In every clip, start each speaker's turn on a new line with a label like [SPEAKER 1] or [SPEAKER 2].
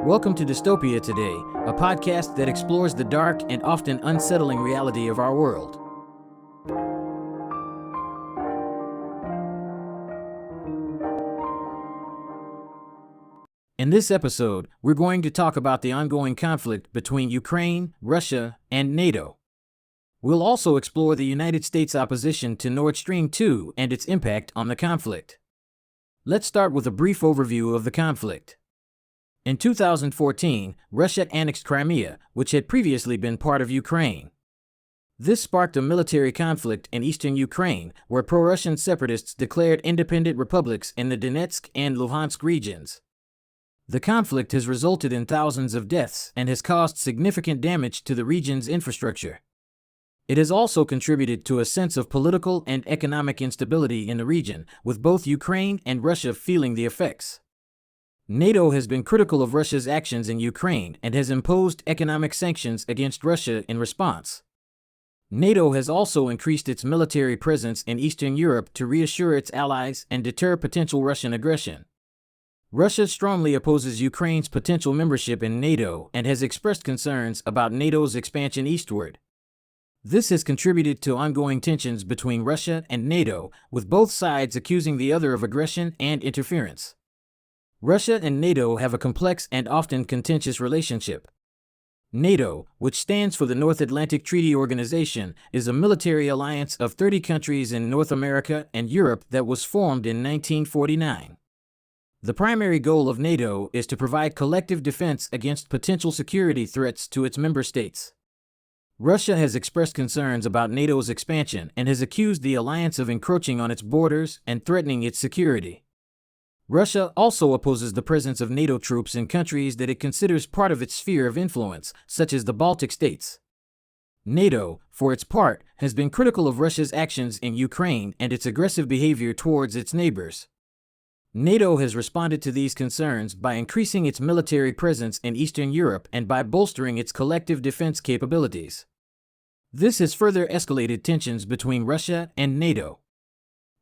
[SPEAKER 1] Welcome to Dystopia Today, a podcast that explores the dark and often unsettling reality of our world. In this episode, we're going to talk about the ongoing conflict between Ukraine, Russia, and NATO. We'll also explore the United States' opposition to Nord Stream 2 and its impact on the conflict. Let's start with a brief overview of the conflict. In 2014, Russia annexed Crimea, which had previously been part of Ukraine. This sparked a military conflict in eastern Ukraine, where pro-Russian separatists declared independent republics in the Donetsk and Luhansk regions. The conflict has resulted in thousands of deaths and has caused significant damage to the region's infrastructure. It has also contributed to a sense of political and economic instability in the region, with both Ukraine and Russia feeling the effects. NATO has been critical of Russia's actions in Ukraine and has imposed economic sanctions against Russia in response. NATO has also increased its military presence in Eastern Europe to reassure its allies and deter potential Russian aggression. Russia strongly opposes Ukraine's potential membership in NATO and has expressed concerns about NATO's expansion eastward. This has contributed to ongoing tensions between Russia and NATO, with both sides accusing the other of aggression and interference. Russia and NATO have a complex and often contentious relationship. NATO, which stands for the North Atlantic Treaty Organization, is a military alliance of 30 countries in North America and Europe that was formed in 1949. The primary goal of NATO is to provide collective defense against potential security threats to its member states. Russia has expressed concerns about NATO's expansion and has accused the alliance of encroaching on its borders and threatening its security. Russia also opposes the presence of NATO troops in countries that it considers part of its sphere of influence, such as the Baltic states. NATO, for its part, has been critical of Russia's actions in Ukraine and its aggressive behavior towards its neighbors. NATO has responded to these concerns by increasing its military presence in Eastern Europe and by bolstering its collective defense capabilities. This has further escalated tensions between Russia and NATO.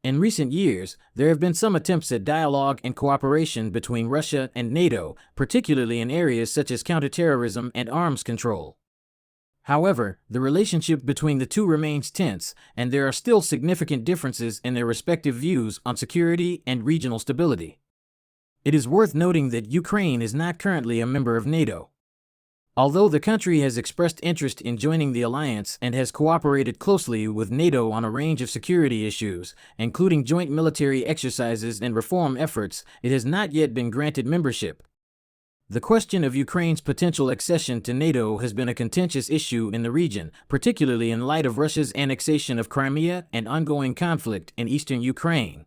[SPEAKER 1] In recent years, there have been some attempts at dialogue and cooperation between Russia and NATO, particularly in areas such as counterterrorism and arms control. However, the relationship between the two remains tense, and there are still significant differences in their respective views on security and regional stability. It is worth noting that Ukraine is not currently a member of NATO. Although the country has expressed interest in joining the alliance and has cooperated closely with NATO on a range of security issues, including joint military exercises and reform efforts, it has not yet been granted membership. The question of Ukraine's potential accession to NATO has been a contentious issue in the region, particularly in light of Russia's annexation of Crimea and ongoing conflict in eastern Ukraine.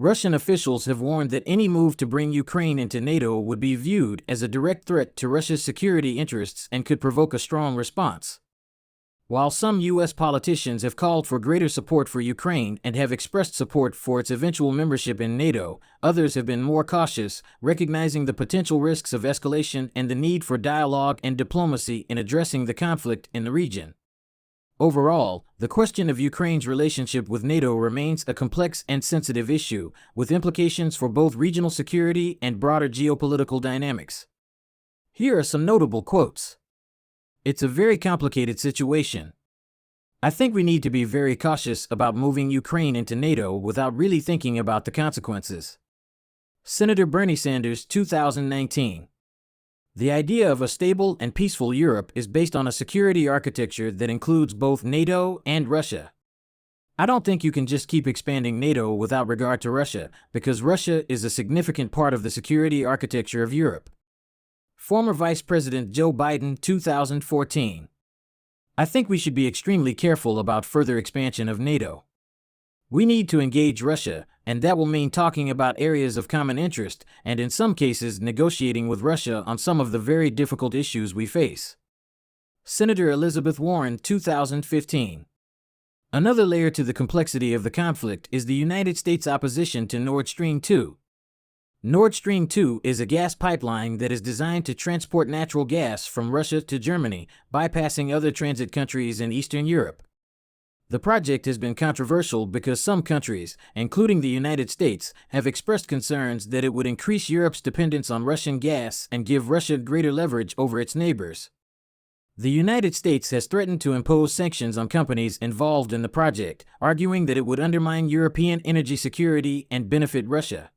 [SPEAKER 1] Russian officials have warned that any move to bring Ukraine into NATO would be viewed as a direct threat to Russia's security interests and could provoke a strong response. While some U.S. politicians have called for greater support for Ukraine and have expressed support for its eventual membership in NATO, others have been more cautious, recognizing the potential risks of escalation and the need for dialogue and diplomacy in addressing the conflict in the region. Overall, the question of Ukraine's relationship with NATO remains a complex and sensitive issue, with implications for both regional security and broader geopolitical dynamics. Here are some notable quotes. "It's a very complicated situation. I think we need to be very cautious about moving Ukraine into NATO without really thinking about the consequences." Senator Bernie Sanders, 2019. "The idea of a stable and peaceful Europe is based on a security architecture that includes both NATO and Russia. I don't think you can just keep expanding NATO without regard to Russia, because Russia is a significant part of the security architecture of Europe." Former Vice President Joe Biden, 2014. "I think we should be extremely careful about further expansion of NATO. We need to engage Russia, and that will mean talking about areas of common interest, and in some cases negotiating with Russia on some of the very difficult issues we face." Senator Elizabeth Warren, 2015. "Another layer to the complexity of the conflict is the United States' opposition to Nord Stream 2. Nord Stream 2 is a gas pipeline that is designed to transport natural gas from Russia to Germany, bypassing other transit countries in Eastern Europe. The project has been controversial because some countries, including the United States, have expressed concerns that it would increase Europe's dependence on Russian gas and give Russia greater leverage over its neighbors. The United States has threatened to impose sanctions on companies involved in the project, arguing that it would undermine European energy security and benefit Russia.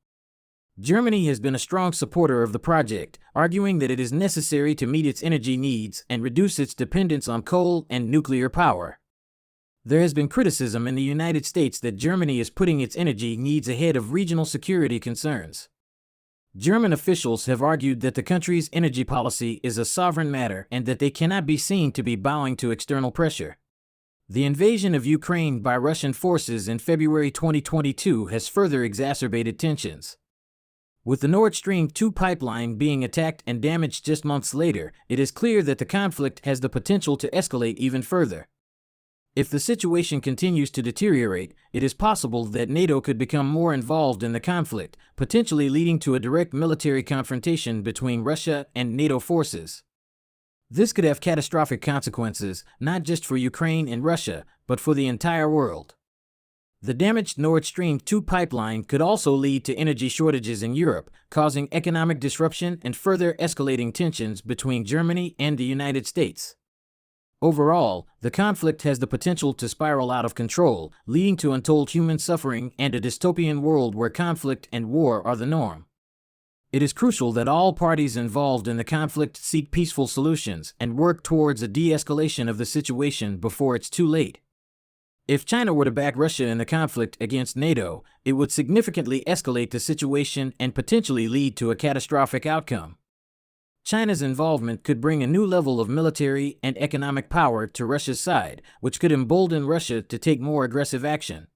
[SPEAKER 1] Germany has been a strong supporter of the project, arguing that it is necessary to meet its energy needs and reduce its dependence on coal and nuclear power. There has been criticism in the United States that Germany is putting its energy needs ahead of regional security concerns. German officials have argued that the country's energy policy is a sovereign matter and that they cannot be seen to be bowing to external pressure. The invasion of Ukraine by Russian forces in February 2022 has further exacerbated tensions. With the Nord Stream 2 pipeline being attacked and damaged just months later, it is clear that the conflict has the potential to escalate even further. If the situation continues to deteriorate, it is possible that NATO could become more involved in the conflict, potentially leading to a direct military confrontation between Russia and NATO forces. This could have catastrophic consequences, not just for Ukraine and Russia, but for the entire world. The damaged Nord Stream 2 pipeline could also lead to energy shortages in Europe, causing economic disruption and further escalating tensions between Germany and the United States. Overall, the conflict has the potential to spiral out of control, leading to untold human suffering and a dystopian world where conflict and war are the norm. It is crucial that all parties involved in the conflict seek peaceful solutions and work towards a de-escalation of the situation before it's too late. If China were to back Russia in the conflict against NATO, it would significantly escalate the situation and potentially lead to a catastrophic outcome. China's involvement could bring a new level of military and economic power to Russia's side, which could embolden Russia to take more aggressive action.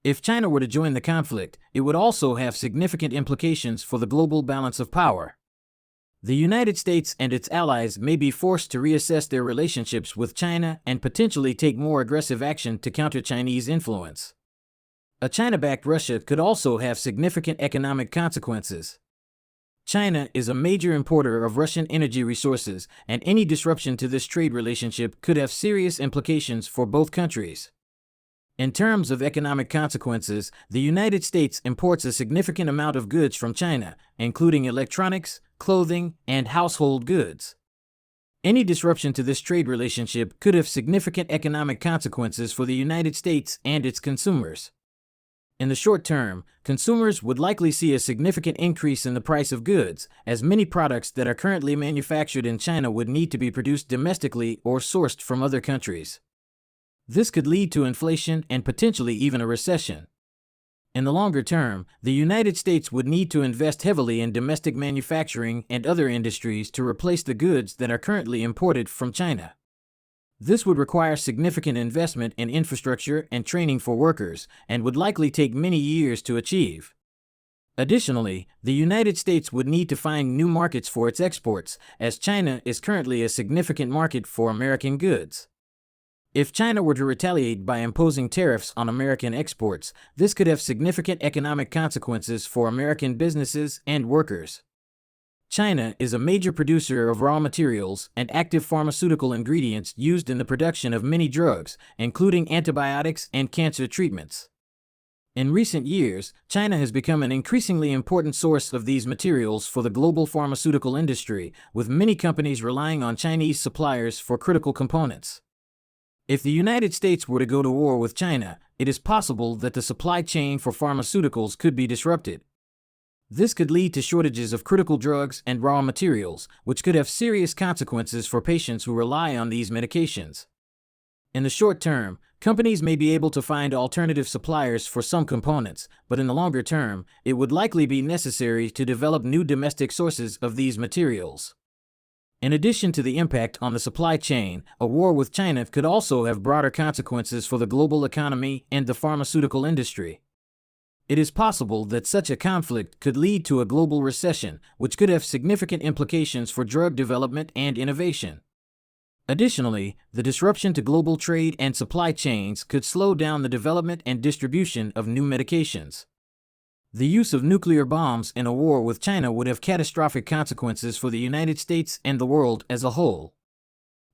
[SPEAKER 1] If China were to join the conflict, it would also have significant implications for the global balance of power. The United States and its allies may be forced to reassess their relationships with China and potentially take more aggressive action to counter Chinese influence. A China-backed Russia could also have significant economic consequences. China is a major importer of Russian energy resources, and any disruption to this trade relationship could have serious implications for both countries. In terms of economic consequences, the United States imports a significant amount of goods from China, including electronics, clothing, and household goods. Any disruption to this trade relationship could have significant economic consequences for the United States and its consumers. In the short term, consumers would likely see a significant increase in the price of goods, as many products that are currently manufactured in China would need to be produced domestically or sourced from other countries. This could lead to inflation and potentially even a recession. In the longer term, the United States would need to invest heavily in domestic manufacturing and other industries to replace the goods that are currently imported from China. This would require significant investment in infrastructure and training for workers, and would likely take many years to achieve. Additionally, the United States would need to find new markets for its exports, as China is currently a significant market for American goods. If China were to retaliate by imposing tariffs on American exports, this could have significant economic consequences for American businesses and workers. China is a major producer of raw materials and active pharmaceutical ingredients used in the production of many drugs, including antibiotics and cancer treatments. In recent years, China has become an increasingly important source of these materials for the global pharmaceutical industry, with many companies relying on Chinese suppliers for critical components. If the United States were to go to war with China, it is possible that the supply chain for pharmaceuticals could be disrupted. This could lead to shortages of critical drugs and raw materials, which could have serious consequences for patients who rely on these medications. In the short term, companies may be able to find alternative suppliers for some components, but in the longer term, it would likely be necessary to develop new domestic sources of these materials. In addition to the impact on the supply chain, a war with China could also have broader consequences for the global economy and the pharmaceutical industry. It is possible that such a conflict could lead to a global recession, which could have significant implications for drug development and innovation. Additionally, the disruption to global trade and supply chains could slow down the development and distribution of new medications. The use of nuclear bombs in a war with China would have catastrophic consequences for the United States and the world as a whole.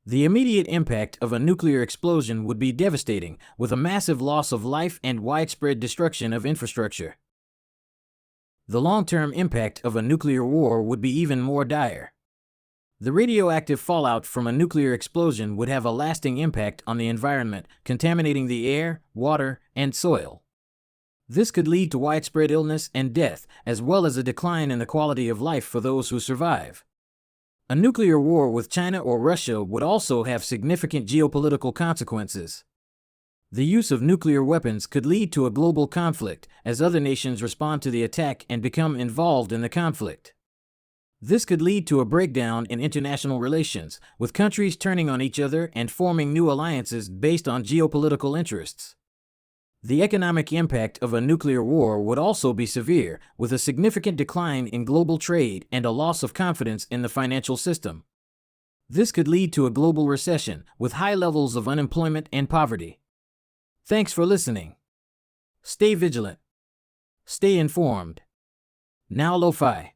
[SPEAKER 1] The immediate impact of a nuclear explosion would be devastating, with a massive loss of life and widespread destruction of infrastructure. The long-term impact of a nuclear war would be even more dire. The radioactive fallout from a nuclear explosion would have a lasting impact on the environment, contaminating the air, water, and soil. This could lead to widespread illness and death, as well as a decline in the quality of life for those who survive. A nuclear war with China or Russia would also have significant geopolitical consequences. The use of nuclear weapons could lead to a global conflict, as other nations respond to the attack and become involved in the conflict. This could lead to a breakdown in international relations, with countries turning on each other and forming new alliances based on geopolitical interests. The economic impact of a nuclear war would also be severe, with a significant decline in global trade and a loss of confidence in the financial system. This could lead to a global recession, with high levels of unemployment and poverty. Thanks for listening. Stay vigilant. Stay informed. Now Lo-Fi.